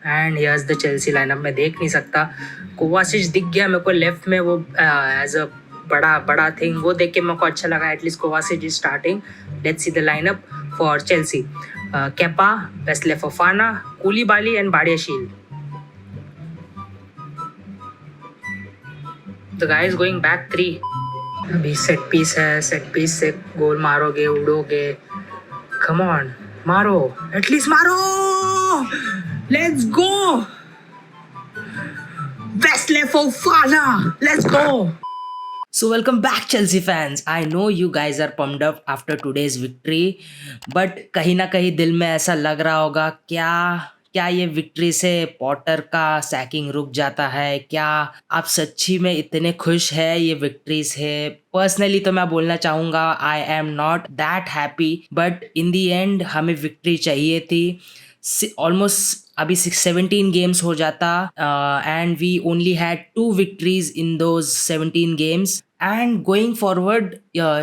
And here's the Chelsea lineup. मैं देख नहीं सकता, कोवासिच दिख गया मेरे को लेफ्ट में, वो एज अ बड़ा बड़ा थिंग, वो देख के मेरे को अच्छा लगा। At least Kovacic is starting. Let's see the lineup for Chelsea. Kepa, Wesley Fofana, Koulibaly and Badiashile. The guy is going back 3। अभी सेट पीस है, सेट पीस से गोल मारोगे, उड़ोगे, कम ऑन मारो, एटलीस्ट मारो, let's go Wesley Fofana, let's go. So welcome back Chelsea fans. I know you guys are pumped up after today's victory, but कहीं ना कहीं दिल में ऐसा लग रहा होगा, क्या क्या ये विक्ट्री से पॉटर का सैकिंग रुक जाता है? क्या आप सच्ची में इतने खुश है ये विक्ट्री से? पर्सनली तो मैं बोलना चाहूँगा I am not that happy, but in the end हमें विक्ट्री चाहिए थी। ऑलमोस्ट अभी 17 गेम्स हो जाता and we only had 2 victories in those 17 games. And going forward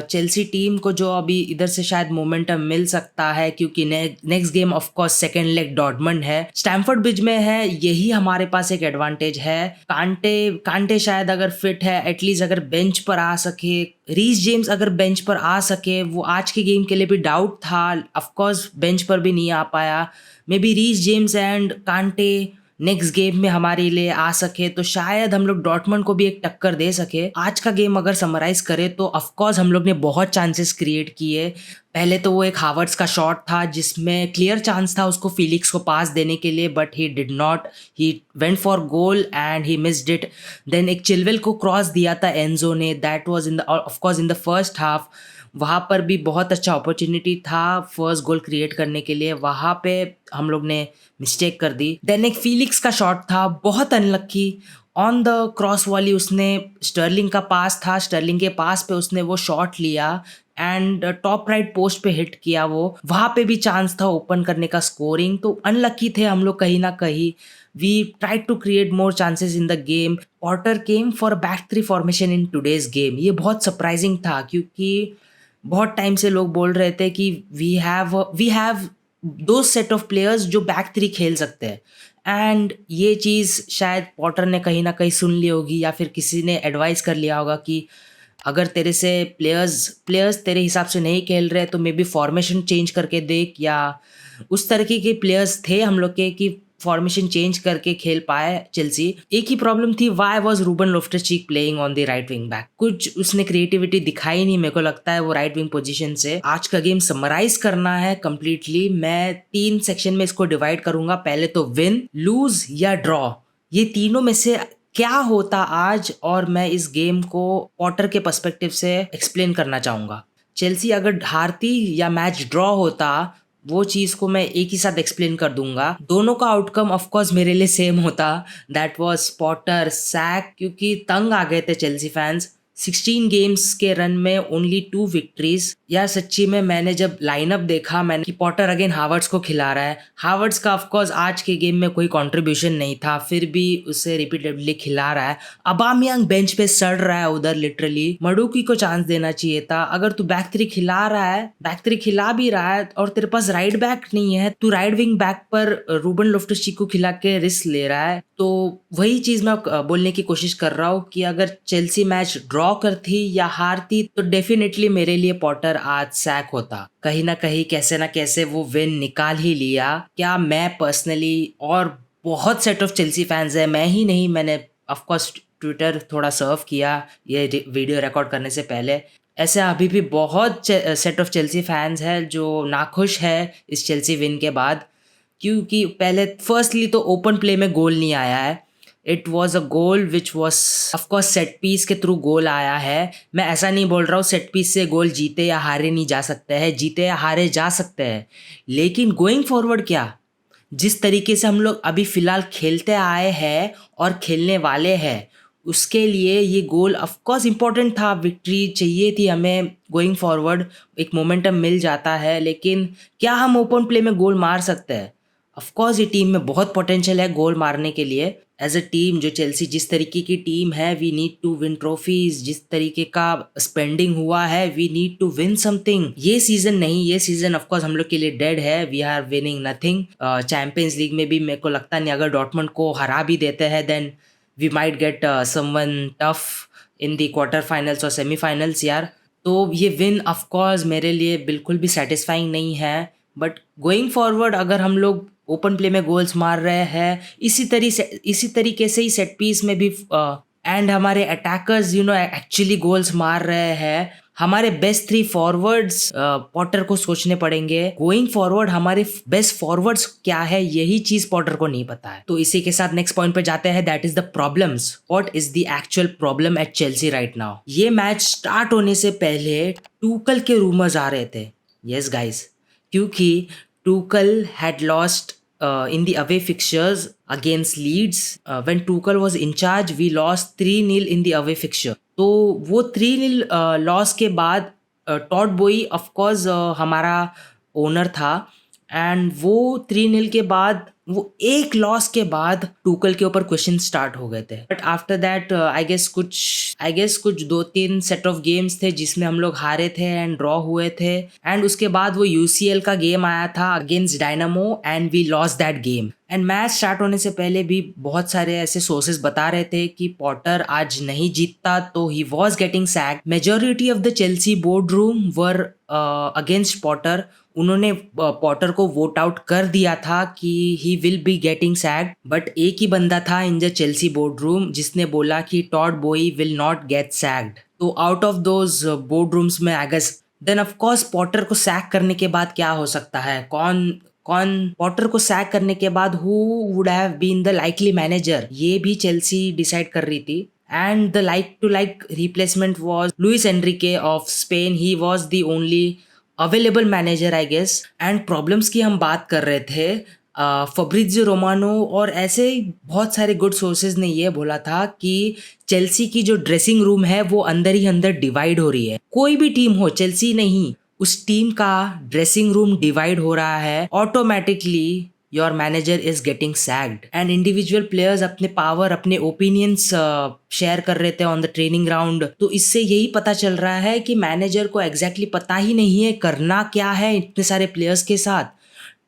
Chelsea team को जो अभी इधर से शायद मोमेंटम मिल सकता है, क्योंकि next game of course second leg Dortmund है, स्टैमफोर्ड ब्रिज में है, यही हमारे पास एक एडवांटेज है। कांटे शायद अगर फिट है, एटलीस्ट अगर बेंच पर आ सके, रीस जेम्स अगर बेंच पर आ सके, वो आज के गेम के लिए भी डाउट था, ऑफ कोर्स बेंच पर भी नहीं आ पाया। Maybe Reece James and Kante next game में हमारे लिए आ सके तो शायद हम लोग डॉर्टमंड को भी एक टक्कर दे सके। आज का गेम अगर समराइज करें तो ऑफकोर्स हम लोग ने बहुत चांसेस क्रिएट किए। पहले तो वो एक हावर्ड्स का शॉट था जिसमें क्लियर चांस था उसको फिलिक्स को पास देने के लिए, but he did not, he went for goal and he missed it. Then एक चिलवेल को क्रॉस दिया था एंजो ने, that was in the of course in the first half. वहाँ पर भी बहुत अच्छा अपॉर्चुनिटी था फर्स्ट गोल क्रिएट करने के लिए, वहाँ पे हम लोग ने मिस्टेक कर दी। देन एक फिलिक्स का शॉट था, बहुत अनलक्की, ऑन द क्रॉस वाली उसने, स्टर्लिंग का पास था, स्टर्लिंग के पास पे उसने वो शॉट लिया एंड टॉप राइट पोस्ट पे हिट किया। वो वहाँ पे भी चांस था ओपन करने का स्कोरिंग, तो अनलक्की थे हम लोग कहीं ना कहीं। We tried to create more chances in the game. Potter came for back 3 formation in today's game. ये बहुत सरप्राइजिंग था क्योंकि बहुत टाइम से लोग बोल रहे थे कि वी हैव दो सेट ऑफ प्लेयर्स जो बैक 3 खेल सकते हैं, एंड ये चीज़ शायद पॉटर ने कहीं ना कहीं सुन ली होगी या फिर किसी ने एडवाइस कर लिया होगा कि अगर तेरे से प्लेयर्स तेरे हिसाब से नहीं खेल रहे तो मे बी फॉर्मेशन चेंज करके देख, या उस तरीके के प्लेयर्स थे हम लोग के कि फॉर्मेशन चेंज करके खेल पाए चेल्सी। एक ही प्रॉब्लम थी, why was Ruben Loftus Cheek playing on the right wing back? कुछ उसने क्रिएटिविटी दिखाई नहीं, मेरे को लगता है वो राइट विंग पोजीशन से। आज का गेम समराइज करना है कंप्लीटली, मैं 3 सेक्शन में इसको डिवाइड करूंगा। पहले तो विन, लूज या ड्रॉ, ये तीनों में से क्या होता आज, और मैं इस गेम को पॉटर के पर्सपेक्टिव से एक्सप्लेन करना चाहूंगा। चेल्सी अगर हारती या मैच ड्रॉ होता, वो चीज़ को मैं एक ही साथ एक्सप्लेन कर दूंगा। दोनों का आउटकम ऑफ कोर्स मेरे लिए सेम होता, दैट वाज पॉटर सैक, क्योंकि तंग आ गए थे चेल्सी फैंस। 16 गेम्स के रन में ओनली 2 विक्ट्रीज। यार सच्ची में मैंने जब लाइनअप देखा मैंने कि पॉटर अगेन हावर्ड्स को खिला रहा है। हावर्ड्स का ऑफ कोर्स आज के गेम में कोई कंट्रीब्यूशन नहीं था, फिर भी उसे रिपीटेडली खिला रहा है। अबामियांग बेंच पे सड़ रहा है उधर लिटरली, मडुकी को चांस देना चाहिए था। अगर तू बैक 3 खिला रहा है, बैक 3 खिला भी रहा है और तेरे पास राइट बैक नहीं है, तू राइट विंग बैक पर रूबन लोफ्टस-चीक को खिला के रिस्क ले रहा है। तो वही चीज मैं बोलने की कोशिश कर रहा हूँ कि अगर चेल्सी मैच ड्रॉ करती या हारती तो डेफिनेटली मेरे लिए पॉटर आज सैक होता। कहीं ना कहीं कैसे ना कैसे वो विन निकाल ही लिया। क्या मैं पर्सनली, और बहुत सेट ऑफ चेल्सी फैंस है, मैं ही नहीं, मैंने ऑफ कोर्स ट्विटर थोड़ा सर्व किया ये वीडियो रिकॉर्ड करने से पहले, ऐसे अभी भी बहुत सेट ऑफ चेल्सी फैंस है जो नाखुश है इस चेल्सी विन के बाद। क्योंकि पहले फर्स्टली तो ओपन प्ले में गोल नहीं आया है, it was a goal which was of course set piece के थ्रू गोल आया है। मैं ऐसा नहीं बोल रहा हूँ सेट पीस से गोल जीते या हारे नहीं जा सकते हैं, जीते या हारे जा सकते हैं, लेकिन गोइंग फॉरवर्ड क्या, जिस तरीके से हम लोग अभी फिलहाल खेलते आए हैं और खेलने वाले हैं, उसके लिए ये गोल ऑफकोर्स इंपॉर्टेंट था। विक्ट्री चाहिए थी हमें गोइंग फॉरवर्ड, एक मोमेंटम मिल जाता है, लेकिन क्या हम ओपन प्ले में गोल मार सकते हैं? ऑफकोर्स ये टीम में बहुत पोटेंशियल है गोल मारने के लिए, एज अ टीम जो चेल्सी जिस तरीके की टीम है, we need to win trophies. जिस तरीके का स्पेंडिंग हुआ है, we need to win something. ये सीजन नहीं, ये सीजन ऑफ कोर्स हम लोग के लिए डेड है। We are winning nothing. Champions league में भी मेरे को लगता नहीं, अगर डॉर्टमंड को हरा भी देते हैं then we might get someone tough in the quarter finals और सेमीफाइनल्स यार। तो ये विन ऑफ कोर्स मेरे लिए बिल्कुल भी सेटिस्फाइंग नहीं है। बट गोइंग फॉरवर्ड अगर हम लोग ओपन प्ले में गोल्स मार रहे हैं, इसी तरीके से ही सेट पीस में भी एंड हमारे अटैकर्स एक्चुअली गोल्स मार रहे हैं, हमारे बेस्ट 3 फॉरवर्ड्स पॉटर को सोचने पड़ेंगे। गोइंग फॉरवर्ड हमारे बेस्ट फॉरवर्ड्स क्या है, यही चीज पॉटर को नहीं पता है। तो इसी के साथ नेक्स्ट पॉइंट पे जाते हैं, that is the problems. What is the actual problem at Chelsea right now. ये मैच स्टार्ट होने से पहले टूकल के रूमर्स आ रहे थे। यस गाइस, क्योंकि Tuchel had lost in the away fixtures against Leeds. When Tuchel was in charge, we lost 3-0 in the away fixture. तो वो 3-0 लॉस के बाद टॉड बोई ऑफ कोर्स हमारा ओनर था, एंड वो 3-0 के बाद, वो एक लॉस के बाद टूकल के ऊपर क्वेश्चन स्टार्ट हो गए थे। But after that I guess कुछ 2-3 सेट ऑफ गेम्स थे जिसमें हम लोग हारे थे एंड ड्रॉ हुए थे, एंड उसके बाद वो यूसीएल का गेम आया था against Dynamo and we lost that game. And match start होने से पहले भी बहुत सारे ऐसे सोर्सेज बता रहे थे कि पॉटर आज नहीं जीतता तो he was getting sack. Majority of the Chelsea board room were against Potter. उन्होंने पॉटर को वोट आउट कर दिया था कि he will be getting sack, but एक ही बंदा था in the Chelsea board room जिसने बोला कि Todd Boehly will not get sacked. तो out of those board rooms में I guess then of course Potter को सैक करने के बाद क्या हो सकता है, कौन पॉटर को सैक करने के बाद who would have been the likely manager, ये भी चेल्सी डिसाइड कर रही थी। And the like to like replacement was Luis Enrique of Spain. He was the only available manager I guess. And problems की हम बात कर रहे थे, फब्रिजियो रोमानो और ऐसे बहुत सारे गुड सोर्सेज ने ये बोला था कि चेल्सी की जो ड्रेसिंग रूम है वो अंदर ही अंदर डिवाइड हो रही है। कोई भी टीम हो, चेल्सी नहीं, उस टीम का ड्रेसिंग रूम डिवाइड हो रहा है, automatically your manager is getting sacked. And individual players अपने पावर, अपने ओपिनियंस शेयर कर रहे थे ऑन द ट्रेनिंग ग्राउंड। तो इससे यही पता चल रहा है कि मैनेजर को एग्जैक्टली पता ही नहीं है करना क्या है इतने सारे प्लेयर्स के साथ।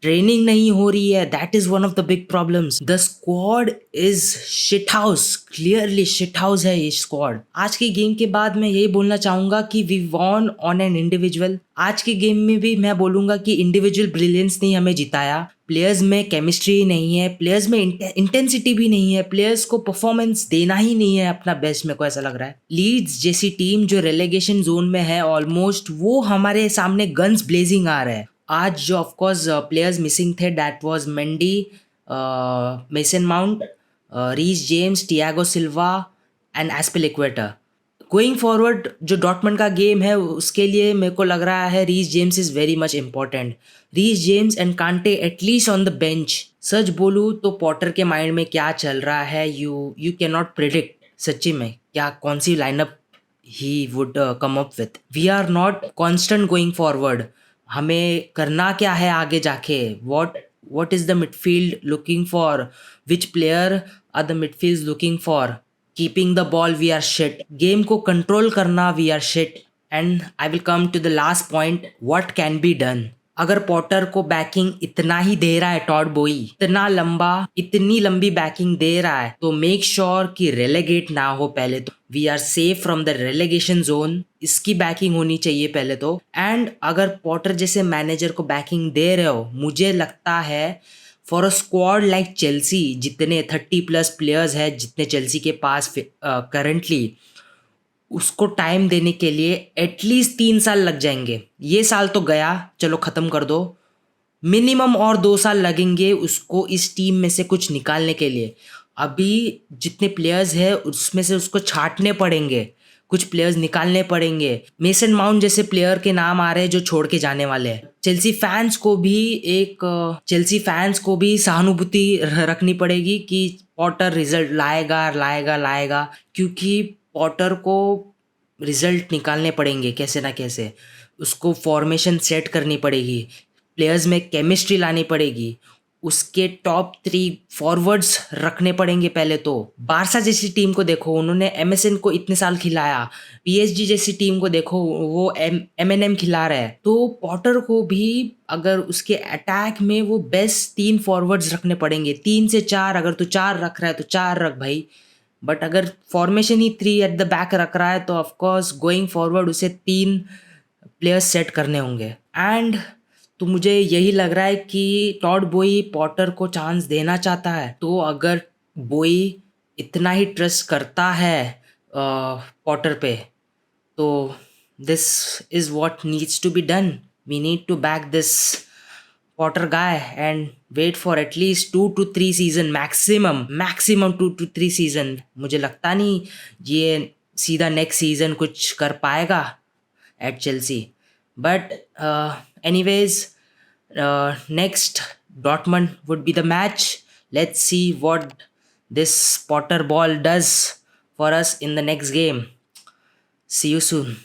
ट्रेनिंग नहीं हो रही है, that is one of the big problems. The squad is shit house, clearly shit house है ये स्क्वाड। आज की गेम के बाद मैं यही बोलना चाहूंगा कि we won on an individual. आज की गेम में भी मैं बोलूंगा कि इंडिविजुअल ब्रिलियंस ने हमें जिताया। प्लेयर्स में केमिस्ट्री नहीं है, प्लेयर्स में इंटेंसिटी भी नहीं है, प्लेयर्स को परफॉर्मेंस देना ही नहीं है अपना बेस्ट, मेरे को ऐसा लग रहा है। लीड्स जैसी टीम जो रेलेगेशन जोन में है ऑलमोस्ट, वो हमारे सामने गन्स ब्लेजिंग आ रहे हैं। आज जो ऑफकोर्स प्लेयर्स मिसिंग थे, that was Mendy, Mason Mount, Reece James, Thiago Silva and Azpilicueta. Going forward जो डॉर्टमंड का गेम है उसके लिए मेरे को लग रहा है Reece James is very much important. Reece James and Kante at least on the bench. सच बोलूँ तो पॉटर के माइंड में क्या चल रहा है, यू कैन नॉट प्रिडिक्ट सच्ची में क्या कौन सी lineup he would come up with. We are not constant going forward. हमें करना क्या है आगे जाके, what is the midfield looking for, which player are the midfields looking for. Keeping the ball we are shit, game को control करना we are shit. And I will come to the last point, what can be done. अगर Potter को banking इतना ही दे रहा है Tod बोई, इतनी लंबी बैकिंग दे रहा है, तो मेक श्योर कि रेलेगेट ना हो। पहले तो we are safe from the relegation zone, इसकी बैकिंग होनी चाहिए पहले तो। एंड अगर पॉटर जैसे मैनेजर को बैकिंग दे रहे हो, मुझे लगता है for a squad like Chelsea, जितने 30+ प्लेयर्स है जितने चेल्सी के पास करंटली, उसको टाइम देने के लिए एटलीस्ट 3 साल लग जाएंगे। ये साल तो गया, चलो ख़त्म कर दो, मिनिमम और 2 साल लगेंगे उसको इस टीम में से कुछ निकालने के लिए। अभी जितने प्लेयर्स हैं उसमें से उसको छांटने पड़ेंगे, कुछ प्लेयर्स निकालने पड़ेंगे। मेसन माउंट जैसे प्लेयर के नाम आ रहे हैं जो छोड़ के जाने वाले हैं। चेल्सी फैंस को भी सहानुभूति रखनी पड़ेगी कि पॉटर रिजल्ट लाएगा, क्योंकि पॉटर को रिजल्ट निकालने पड़ेंगे कैसे ना कैसे। उसको फॉर्मेशन सेट करनी पड़ेगी, प्लेयर्स में केमिस्ट्री लानी पड़ेगी, उसके टॉप 3 फॉरवर्ड्स रखने पड़ेंगे पहले तो। बारसा जैसी टीम को देखो, उन्होंने एमएसएन को इतने साल खिलाया। पीएसजी जैसी टीम को देखो, वो एमएनएम खिला रहा है। तो पॉटर को भी अगर उसके अटैक में वो बेस्ट 3 फॉरवर्ड्स रखने पड़ेंगे, 3 से 4। अगर तू 4 रख रहा है तो 4 रख भाई। बट अगर formation he 3 at the back रख रहा है तो ऑफकोर्स गोइंग फॉरवर्ड उसे 3 प्लेयर्स सेट करने होंगे। एंड तो मुझे यही लग रहा है कि टॉड बोई पॉटर को चांस देना चाहता है। तो अगर बोई इतना ही ट्रस्ट करता है पॉटर पे, तो this is what needs to be done. We need to back this Potter guy and wait for at least 2 to 3 season maximum 2 to 3 season. मुझे लगता नहीं ये सीधा नेक्स्ट सीजन कुछ कर पाएगा at Chelsea. But anyways, next Dortmund would be the match. Let's see what this Potter ball does for us in the next game. See you soon.